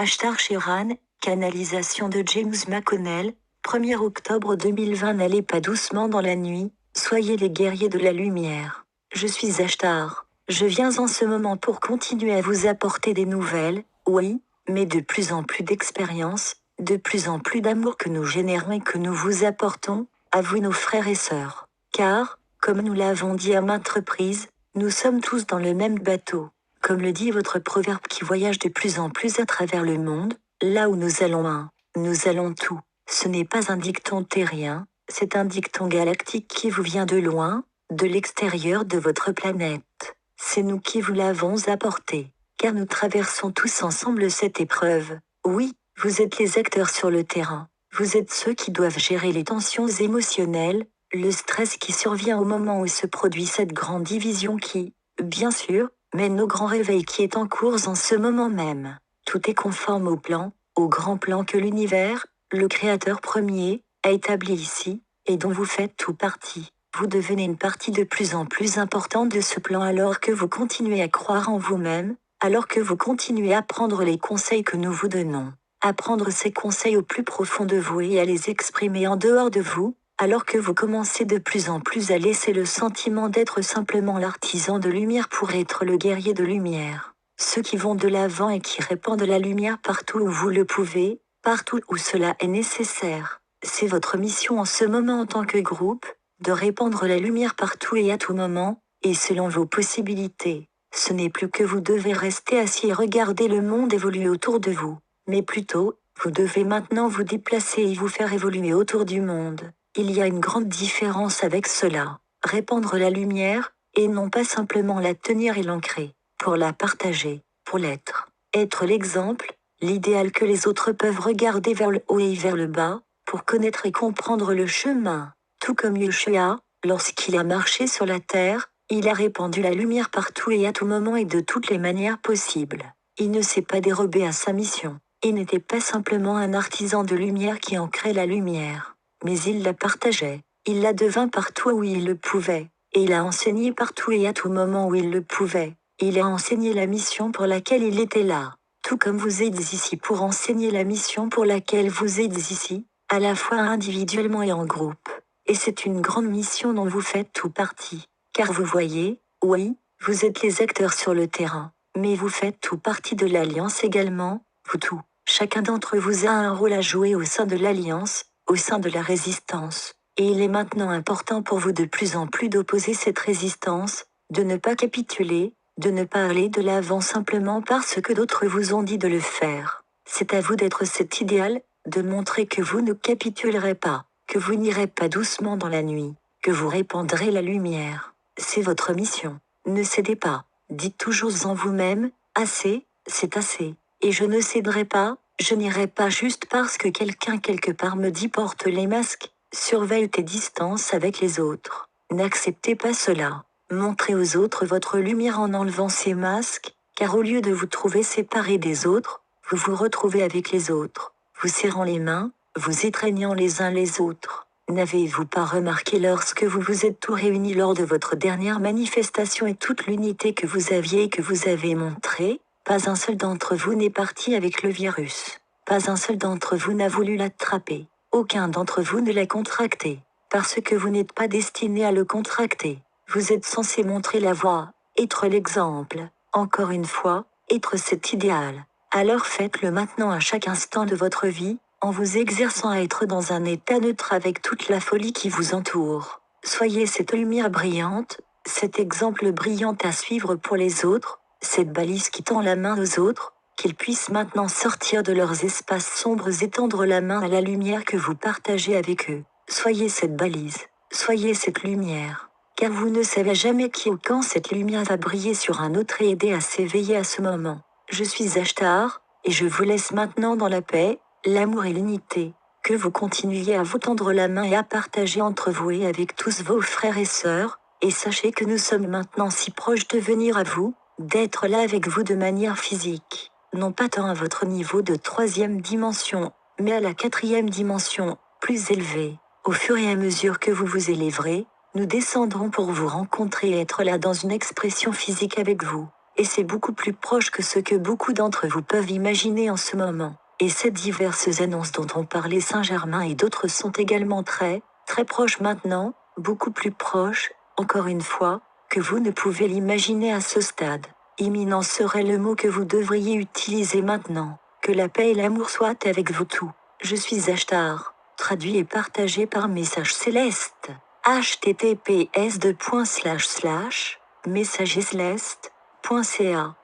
#Sheeran, canalisation de James McConnell, 1er octobre 2020. N'allez pas doucement dans la nuit, soyez les guerriers de la lumière. Je suis Ashtar. Je viens en ce moment pour continuer à vous apporter des nouvelles, oui, mais de plus en plus d'expérience, de plus en plus d'amour que nous générons et que nous vous apportons, à vous nos frères et sœurs. Car, comme nous l'avons dit à maintes reprises, nous sommes tous dans le même bateau. Comme le dit votre proverbe qui voyage de plus en plus à travers le monde, là où nous allons nous allons tout. Ce n'est pas un dicton terrien, c'est un dicton galactique qui vous vient de loin, de l'extérieur de votre planète. C'est nous qui vous l'avons apporté, car nous traversons tous ensemble cette épreuve. Oui, vous êtes les acteurs sur le terrain. Vous êtes ceux qui doivent gérer les tensions émotionnelles, le stress qui survient au moment où se produit cette grande division qui, bien sûr, mène au grand réveil qui est en cours en ce moment même. Tout est conforme au grand plan que l'univers, le Créateur premier, a établi ici, et dont vous faites tout partie. Vous devenez une partie de plus en plus importante de ce plan alors que vous continuez à croire en vous-même, alors que vous continuez à prendre les conseils que nous vous donnons, à prendre ces conseils au plus profond de vous et à les exprimer en dehors de vous, alors que vous commencez de plus en plus à laisser le sentiment d'être simplement l'artisan de lumière pour être le guerrier de lumière. Ceux qui vont de l'avant et qui répandent la lumière partout où vous le pouvez, partout où cela est nécessaire. C'est votre mission en ce moment en tant que groupe, de répandre la lumière partout et à tout moment, et selon vos possibilités. Ce n'est plus que vous devez rester assis et regarder le monde évoluer autour de vous, mais plutôt, vous devez maintenant vous déplacer et vous faire évoluer autour du monde. Il y a une grande différence avec cela. Répandre la lumière, et non pas simplement la tenir et l'ancrer, pour la partager, pour l'être. Être l'exemple, l'idéal que les autres peuvent regarder vers le haut et vers le bas, pour connaître et comprendre le chemin. Tout comme Yeshua, lorsqu'il a marché sur la terre, il a répandu la lumière partout et à tout moment et de toutes les manières possibles. Il ne s'est pas dérobé à sa mission. Il n'était pas simplement un artisan de lumière qui ancrait la lumière, mais il la partageait. Il la devint partout où il le pouvait, et il a enseigné partout et à tout moment où il le pouvait. Il a enseigné la mission pour laquelle il était là, tout comme vous êtes ici pour enseigner la mission pour laquelle vous êtes ici, à la fois individuellement et en groupe. Et c'est une grande mission dont vous faites tout partie. Car vous voyez, oui, vous êtes les acteurs sur le terrain, mais vous faites tout partie de l'Alliance également, vous tous. Chacun d'entre vous a un rôle à jouer au sein de l'Alliance, au sein de la résistance. Et il est maintenant important pour vous de plus en plus d'opposer cette résistance, de ne pas capituler, de ne pas aller de l'avant simplement parce que d'autres vous ont dit de le faire. C'est à vous d'être cet idéal, de montrer que vous ne capitulerez pas, que vous n'irez pas doucement dans la nuit, que vous répandrez la lumière. C'est votre mission. Ne cédez pas. Dites toujours en vous-même, assez, c'est assez. Et je ne céderai pas, je n'irai pas juste parce que quelqu'un quelque part me dit porte les masques, surveille tes distances avec les autres. N'acceptez pas cela. Montrez aux autres votre lumière en enlevant ces masques, car au lieu de vous trouver séparés des autres, vous vous retrouvez avec les autres, vous serrant les mains, vous étreignant les uns les autres. N'avez-vous pas remarqué lorsque vous vous êtes tous réunis lors de votre dernière manifestation et toute l'unité que vous aviez et que vous avez montrée, pas un seul d'entre vous n'est parti avec le virus. Pas un seul d'entre vous n'a voulu l'attraper. Aucun d'entre vous ne l'a contracté, parce que vous n'êtes pas destiné à le contracter. Vous êtes censé montrer la voie, être l'exemple, encore une fois, être cet idéal. Alors faites-le maintenant à chaque instant de votre vie, en vous exerçant à être dans un état neutre avec toute la folie qui vous entoure. Soyez cette lumière brillante, cet exemple brillant à suivre pour les autres, cette balise qui tend la main aux autres, qu'ils puissent maintenant sortir de leurs espaces sombres et tendre la main à la lumière que vous partagez avec eux. Soyez cette balise, soyez cette lumière. Car vous ne savez jamais qui ou quand cette lumière va briller sur un autre et aider à s'éveiller à ce moment. Je suis Ashtar, et je vous laisse maintenant dans la paix, l'amour et l'unité. Que vous continuiez à vous tendre la main et à partager entre vous et avec tous vos frères et sœurs, et sachez que nous sommes maintenant si proches de venir à vous, d'être là avec vous de manière physique. Non pas tant à votre niveau de 3e dimension, mais à la 4e dimension, plus élevée. Au fur et à mesure que vous vous élèverez, nous descendrons pour vous rencontrer et être là dans une expression physique avec vous. Et c'est beaucoup plus proche que ce que beaucoup d'entre vous peuvent imaginer en ce moment. Et ces diverses annonces dont on parlait Saint-Germain et d'autres sont également très, très proches maintenant, beaucoup plus proches, encore une fois, que vous ne pouvez l'imaginer à ce stade. Imminent serait le mot que vous devriez utiliser maintenant. Que la paix et l'amour soient avec vous tous. Je suis Ashtar. Traduit et partagé par Message Céleste. https://messageslest.ca